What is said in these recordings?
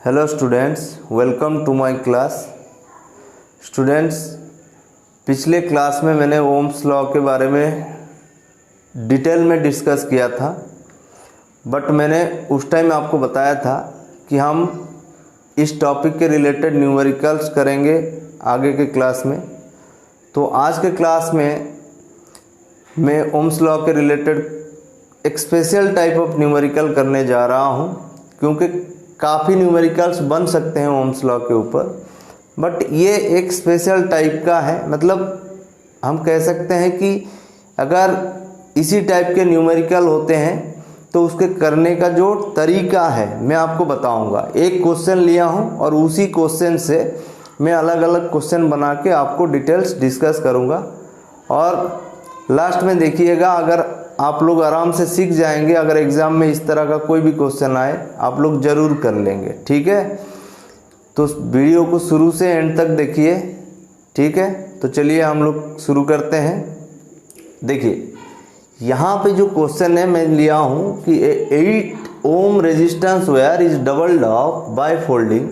Hello students, welcome to my class. Students, पिछले class में मैंने ओम्स लॉ के बारे में डिटेल में डिस्कस किया था, बट मैंने उस टाइम आपको बताया था कि हम इस टॉपिक के रिलेटेड न्यूमेरिकल्स करेंगे आगे के क्लास में। तो आज के क्लास में मैं ओम्स लॉ के रिलेटेड एक स्पेशल टाइप ऑफ न्यूमेरिकल करने जा रहा हूँ, क्योंकि काफ़ी न्यूमेरिकल्स बन सकते हैं ओम्स लॉ के ऊपर, बट ये एक स्पेशल टाइप का है। मतलब हम कह सकते हैं कि अगर इसी टाइप के न्यूमेरिकल होते हैं तो उसके करने का जो तरीका है मैं आपको बताऊंगा। एक क्वेश्चन लिया हूं और उसी क्वेश्चन से मैं अलग अलग क्वेश्चन बना के आपको डिटेल्स डिस्कस करूंगा, और लास्ट में देखिएगा, अगर आप लोग आराम से सीख जाएंगे, अगर एग्ज़ाम में इस तरह का कोई भी क्वेश्चन आए आप लोग ज़रूर कर लेंगे। ठीक है, तो वीडियो को शुरू से एंड तक देखिए। ठीक है, तो चलिए हम लोग शुरू करते हैं। देखिए यहाँ पे जो क्वेश्चन है मैं लिया हूँ कि 8 ohm resistance wire is doubled of by folding,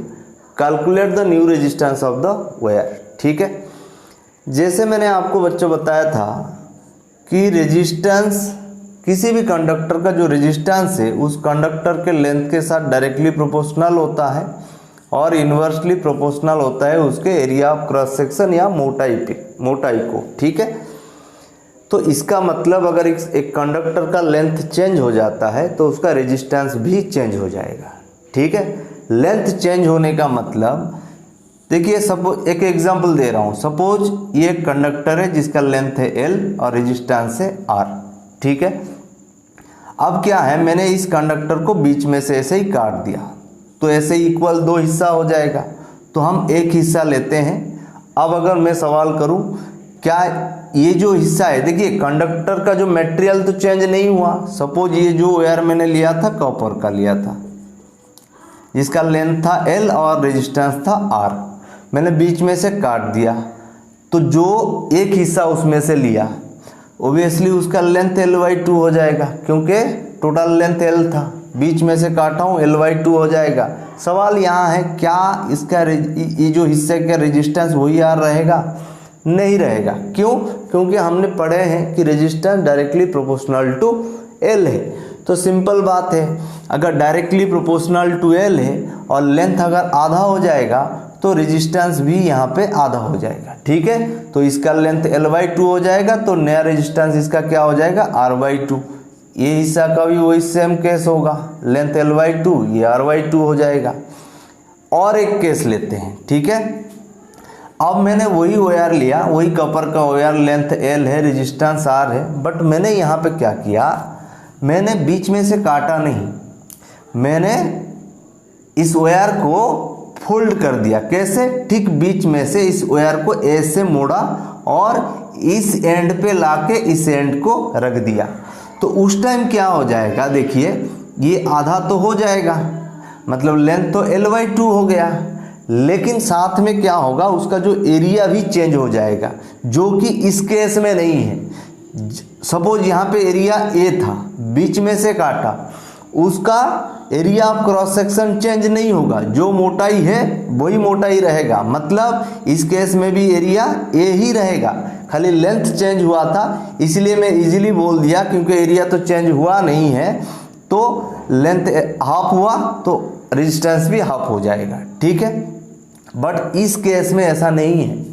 calculate the new resistance of the wire. ठीक है, जैसे मैंने आपको बच्चों बताया था कि रेजिस्टेंस, किसी भी कंडक्टर का जो रेजिस्टेंस है उस कंडक्टर के लेंथ के साथ डायरेक्टली प्रोपोर्शनल होता है और इन्वर्सली प्रोपोर्शनल होता है उसके एरिया ऑफ क्रॉस सेक्शन या मोटाई को। ठीक है, तो इसका मतलब अगर एक कंडक्टर का लेंथ चेंज हो जाता है तो उसका रेजिस्टेंस भी चेंज हो जाएगा। ठीक है, लेंथ चेंज होने का मतलब, देखिए सपोज एक एग्जांपल दे रहा हूँ। सपोज ये एक कंडक्टर है जिसका लेंथ है L और रेजिस्टेंस है R। ठीक है, अब क्या है, मैंने इस कंडक्टर को बीच में से ऐसे ही काट दिया तो ऐसे इक्वल 2 हिस्सा हो जाएगा। तो हम एक हिस्सा लेते हैं। अब अगर मैं सवाल करूं, क्या ये जो हिस्सा है, देखिए कंडक्टर का जो मटेरियल तो चेंज नहीं हुआ। सपोज ये जो वायर मैंने लिया था कॉपर का लिया था, जिसका लेंथ था L और रेजिस्टेंस था R, मैंने बीच में से काट दिया, तो जो एक हिस्सा उसमें से लिया ओबियसली उसका लेंथ L/2 हो जाएगा, क्योंकि टोटल लेंथ L था, बीच में से काटा हूँ L/2 हो जाएगा। सवाल यहाँ है, क्या इसका ये जो हिस्से का रेजिस्टेंस वही R रहेगा? नहीं रहेगा। क्यों? क्योंकि हमने पढ़े हैं कि resistance directly proportional to L है। तो सिंपल बात है, अगर डायरेक्टली प्रोपोर्शनल टू L है और लेंथ अगर आधा हो जाएगा तो रेजिस्टेंस भी यहाँ पे आधा हो जाएगा। ठीक है, तो इसका लेंथ L/2 हो जाएगा, तो नया रेजिस्टेंस इसका क्या हो जाएगा? R/2। ये हिस्सा का भी वही सेम केस होगा, लेंथ L/2, ये R/2 हो जाएगा। और एक केस लेते हैं। ठीक है, अब मैंने वही वायर लिया, वही कॉपर का वायर, लेंथ L है, रेजिस्टेंस R है, बट मैंने यहाँ पे क्या किया, मैंने बीच में से काटा नहीं, मैंने इस वायर को फोल्ड कर दिया। कैसे? ठीक बीच में से इस वायर को ऐसे मोड़ा और इस एंड पे लाके इस एंड को रख दिया। तो उस टाइम क्या हो जाएगा, देखिए ये आधा तो हो जाएगा, मतलब लेंथ तो L/2 हो गया, लेकिन साथ में क्या होगा, उसका जो एरिया भी चेंज हो जाएगा, जो कि इस केस में नहीं है। सपोज यहाँ पे एरिया A था, बीच में से काटा, उसका area of cross section change नहीं होगा, जो मोटाई है वही मोटाई रहेगा। मतलब इस केस में भी एरिया A ही रहेगा, खाली लेंथ चेंज हुआ था, इसलिए मैं इजीली बोल दिया, क्योंकि एरिया तो चेंज हुआ नहीं है, तो लेंथ हाफ हुआ तो रेजिस्टेंस भी हाफ हो जाएगा। ठीक है, बट इस केस में ऐसा नहीं है।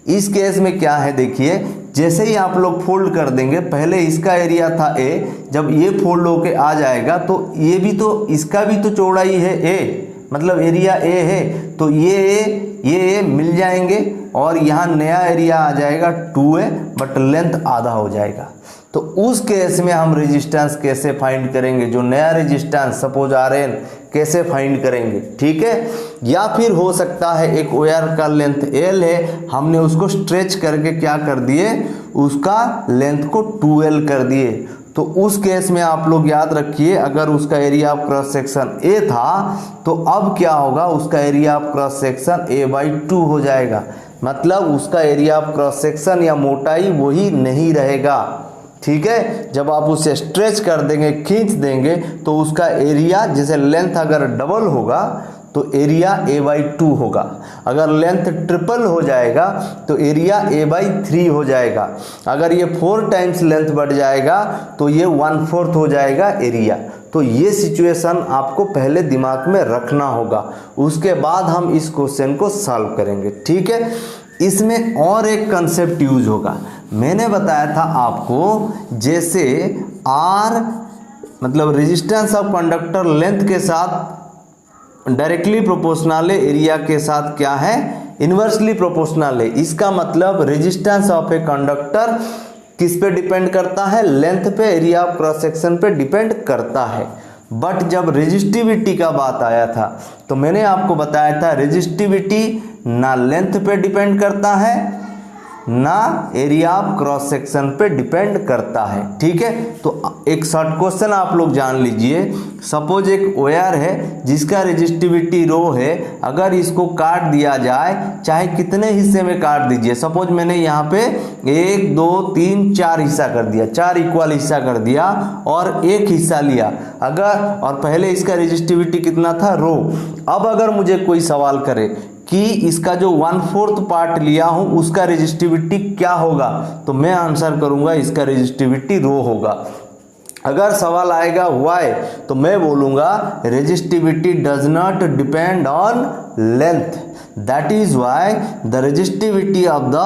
इस केस में क्या है, देखिए जैसे ही आप लोग फोल्ड कर देंगे, पहले इसका एरिया था A, जब ये फोल्ड होके आ जाएगा तो ये भी तो, इसका भी तो चौड़ाई है A, मतलब एरिया A है, तो ये A मिल जाएंगे और यहाँ नया एरिया आ जाएगा 2A, बट लेंथ आधा हो जाएगा। तो उस केस में हम रेजिस्टेंस कैसे फाइंड करेंगे, जो नया रेजिस्टेंस सपोज Rn कैसे फाइंड करेंगे? ठीक है, या फिर हो सकता है एक वायर का लेंथ L है, हमने उसको स्ट्रेच करके क्या कर दिए, उसका लेंथ को 2L कर दिए। तो उस केस में आप लोग याद रखिए, अगर उसका area of cross section A था तो अब क्या होगा, उसका area of cross section A/2 हो जाएगा, मतलब उसका एरिया ऑफ क्रॉस सेक्शन या मोटाई वही नहीं रहेगा। ठीक है, जब आप उसे स्ट्रेच कर देंगे, खींच देंगे, तो उसका एरिया, जैसे लेंथ अगर डबल होगा तो एरिया A/2 होगा। अगर लेंथ ट्रिपल हो जाएगा तो एरिया A/3 हो जाएगा। अगर ये 4 टाइम्स लेंथ बढ़ जाएगा तो ये 1/4 हो जाएगा एरिया। तो ये सिचुएशन आपको पहले दिमाग में रखना होगा, उसके बाद हम इस क्वेश्चन को सॉल्व करेंगे। ठीक है, इसमें और एक कंसेप्ट यूज होगा। मैंने बताया था आपको, जैसे R मतलब रेजिस्टेंस ऑफ कंडक्टर लेंथ के साथ डायरेक्टली प्रोपोर्शनल है, एरिया के साथ क्या है, इन्वर्सली प्रोपोर्शनल है। इसका मतलब रेजिस्टेंस ऑफ ए कंडक्टर किस पे डिपेंड करता है, लेंथ पे, एरिया ऑफ क्रॉस सेक्शन पे डिपेंड करता है। बट जब रेजिस्टिविटी का बात आया था तो मैंने आपको बताया था रेजिस्टिविटी ना लेंथ पे डिपेंड करता है ना एरिया ऑफ क्रॉस सेक्शन पे डिपेंड करता है। ठीक है, तो एक शॉर्ट क्वेश्चन आप लोग जान लीजिए। सपोज एक वायर है जिसका रेजिस्टिविटी रो है, अगर इसको काट दिया जाए, चाहे कितने हिस्से में काट दीजिए, सपोज मैंने यहाँ पे 1 2 3 4 हिस्सा कर दिया, 4 इक्वल हिस्सा कर दिया और एक हिस्सा लिया अगर, और पहले इसका रेजिस्टिविटी कितना था, रो। अब अगर मुझे कोई सवाल करे कि इसका जो 1/4 पार्ट लिया हूं उसका रेजिस्टिविटी क्या होगा, तो मैं आंसर करूंगा इसका रेजिस्टिविटी रो होगा। अगर सवाल आएगा व्हाई, तो मैं बोलूंगा resistivity does not depend on length, that is why the resistivity of the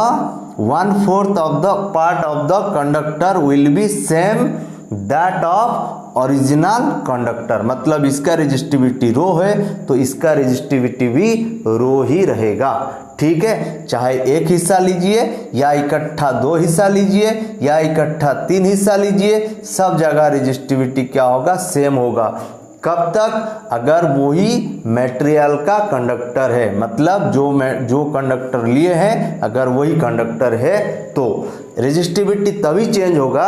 1/4 of the part of the conductor will be same that of original conductor. मतलब इसका रेजिस्टिविटी रो है तो इसका रेजिस्टिविटी भी रो ही रहेगा। ठीक है, चाहे एक हिस्सा लीजिए या इकट्ठा 2 हिस्सा लीजिए या इकट्ठा 3 हिस्सा लीजिए, सब जगह रेजिस्टिविटी क्या होगा, सेम होगा। कब तक, अगर वही मटेरियल का कंडक्टर है, मतलब जो कंडक्टर लिए हैं अगर वही कंडक्टर है, तो रेजिस्टिविटी तभी चेंज होगा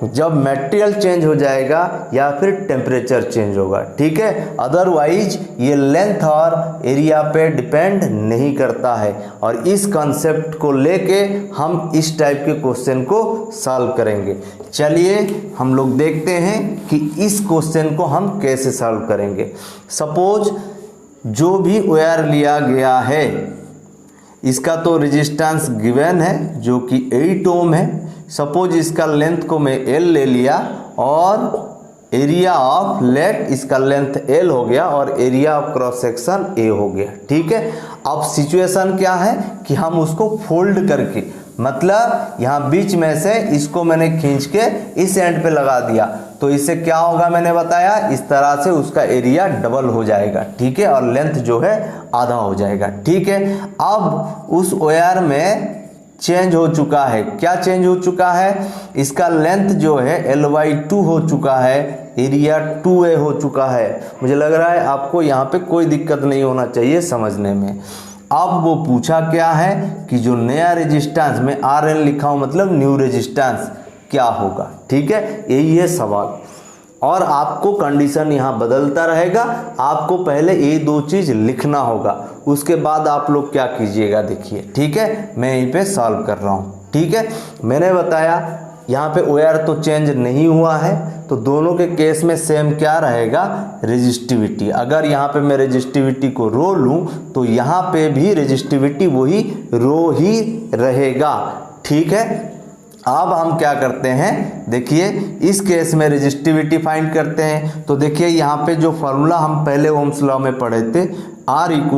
जब मटेरियल चेंज हो जाएगा या फिर टेम्परेचर चेंज होगा। ठीक है, अदरवाइज ये लेंथ और एरिया पे डिपेंड नहीं करता है। और इस कंसेप्ट को लेके हम इस टाइप के क्वेश्चन को सॉल्व करेंगे। चलिए हम लोग देखते हैं कि इस क्वेश्चन को हम कैसे सॉल्व करेंगे। सपोज जो भी वायर लिया गया है इसका तो रेजिस्टेंस गिवन है जो कि 8 ओम है। सपोज इसका लेंथ को मैं L ले लिया और एरिया ऑफ लेट इसका लेंथ L हो गया और area of cross section A हो गया। ठीक है, अब सिचुएशन क्या है कि हम उसको फोल्ड करके, मतलब यहाँ बीच में से इसको मैंने खींच के इस एंड पे लगा दिया, तो इससे क्या होगा मैंने बताया, इस तरह से उसका एरिया डबल हो जाएगा। ठीक है, और लेंथ जो है आधा हो जाएगा। ठीक है, अब उस वायर में चेंज हो चुका है, क्या चेंज हो चुका है, इसका लेंथ जो है L/2 हो चुका है, एरिया 2A हो चुका है। मुझे लग रहा है आपको यहाँ पे कोई दिक्कत नहीं होना चाहिए समझने में। अब वो पूछा क्या है कि जो नया रेजिस्टेंस में RN लिखा हूँ, मतलब न्यू रेजिस्टेंस क्या होगा। ठीक है, यही है सवाल। और आपको कंडीशन यहाँ बदलता रहेगा, आपको पहले ये 2 चीज़ लिखना होगा, उसके बाद आप लोग क्या कीजिएगा देखिए। ठीक है, मैं यहीं पे सॉल्व कर रहा हूँ। ठीक है, मैंने बताया यहाँ पे वायर तो चेंज नहीं हुआ है, तो दोनों के केस में सेम क्या रहेगा, रेजिस्टिविटी। अगर यहाँ पे मैं रेजिस्टिविटी को रो लूँ तो यहाँ पे भी रेजिस्टिविटी वही रो ही रहेगा। ठीक है, अब हम क्या करते हैं, देखिए इस केस में रेजिस्टिविटी फाइंड करते हैं। तो देखिए यहाँ पे जो फॉर्मूला हम पहले ओम्स लॉ में पढ़े थे, R =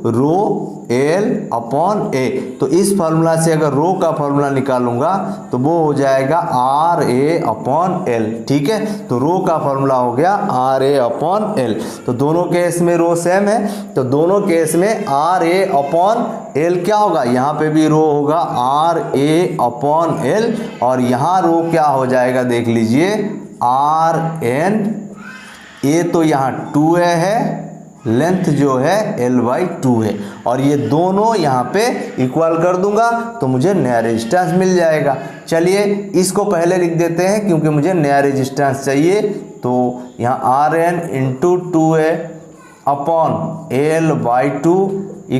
rho L upon A, तो इस फार्मूला से अगर रो का फार्मूला निकालूंगा तो वो हो जाएगा RA अपॉन L। ठीक है, तो रो का फार्मूला हो गया RA अपॉन L। तो दोनों केस में रो सेम है, तो दोनों केस में RA अपॉन L क्या होगा, यहाँ पे भी रो होगा RA अपॉन L, और यहाँ रो क्या हो जाएगा देख लीजिए RN। A तो यहाँ 2A है, लेंथ जो है L/2 है, और ये दोनों यहाँ पे इक्वल कर दूंगा तो मुझे नया रेजिस्टेंस मिल जाएगा। चलिए इसको पहले लिख देते हैं क्योंकि मुझे नया रेजिस्टेंस चाहिए। तो यहाँ RN × 2A upon L/2 =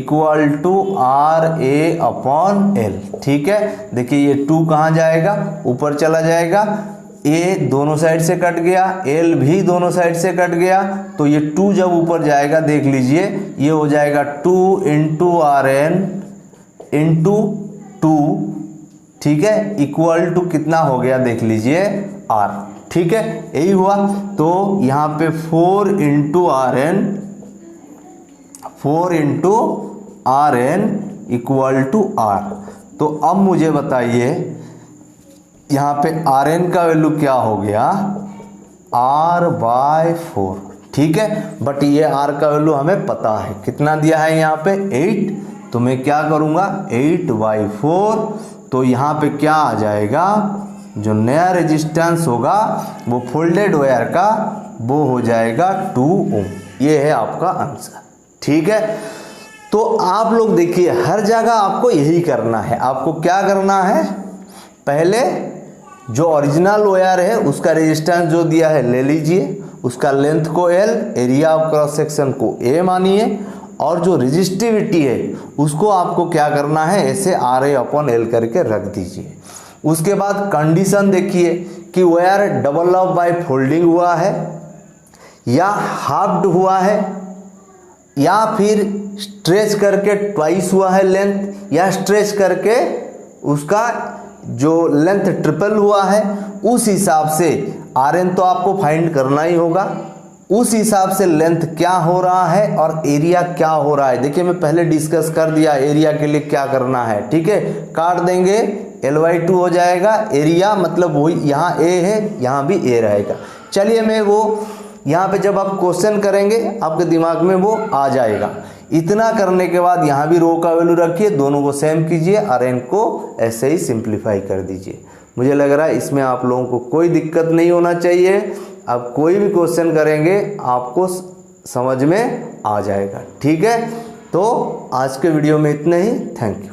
RA upon L। ठीक है, देखिए ये 2 कहाँ जाएगा, ऊपर चला जाएगा, ए दोनों साइड से कट गया, एल भी दोनों साइड से कट गया, तो ये 2 जब ऊपर जाएगा देख लीजिए ये हो जाएगा 2 इंटू आर एन इंटू 2, ठीक है, इक्वल टू कितना हो गया देख लीजिए आर, ठीक है, यही हुआ। तो यहाँ पे 4 into R N equal to R. तो अब मुझे बताइए यहाँ पे आर एन का वैल्यू क्या हो गया, r/4, ठीक है, बट ये r का वैल्यू हमें पता है कितना दिया है यहाँ पे 8, तो मैं क्या करूँगा 8/4, तो यहाँ पे क्या आ जाएगा, जो नया रेजिस्टेंस होगा वो फोल्डेड वायर का वो हो जाएगा 2 ओम। ये है आपका आंसर, ठीक है। तो आप लोग देखिए हर जगह आपको यही करना है, आपको क्या करना है, पहले जो ओरिजिनल वायर है उसका रेजिस्टेंस जो दिया है ले लीजिए, उसका लेंथ को L, area of cross section को A मानिए, और जो रेजिस्टिविटी है उसको आपको क्या करना है, ऐसे RA/L करके रख दीजिए। उसके बाद कंडीशन देखिए कि wire double of by folding हुआ है या हाफ्ड हुआ है या फिर स्ट्रेच करके ट्वाइस हुआ है लेंथ, या स्ट्रेच करके उसका जो लेंथ ट्रिपल हुआ है, उस हिसाब से आर एन तो आपको फाइंड करना ही होगा, उस हिसाब से लेंथ क्या हो रहा है और एरिया क्या हो रहा है। देखिए मैं पहले डिस्कस कर दिया एरिया के लिए क्या करना है, ठीक है, काट देंगे L/2 हो जाएगा, एरिया मतलब वही यहाँ A है यहाँ भी A रहेगा। चलिए मैं वो यहाँ पे जब आप क्वेश्चन करेंगे आपके दिमाग में वो आ जाएगा। इतना करने के बाद यहाँ भी रो का वैल्यू रखिए, दोनों को सेम कीजिए, आर एन को ऐसे ही सिंप्लीफाई कर दीजिए। मुझे लग रहा है इसमें आप लोगों को कोई दिक्कत नहीं होना चाहिए। अब कोई भी क्वेश्चन करेंगे आपको समझ में आ जाएगा, ठीक है। तो आज के वीडियो में इतना ही, थैंक यू।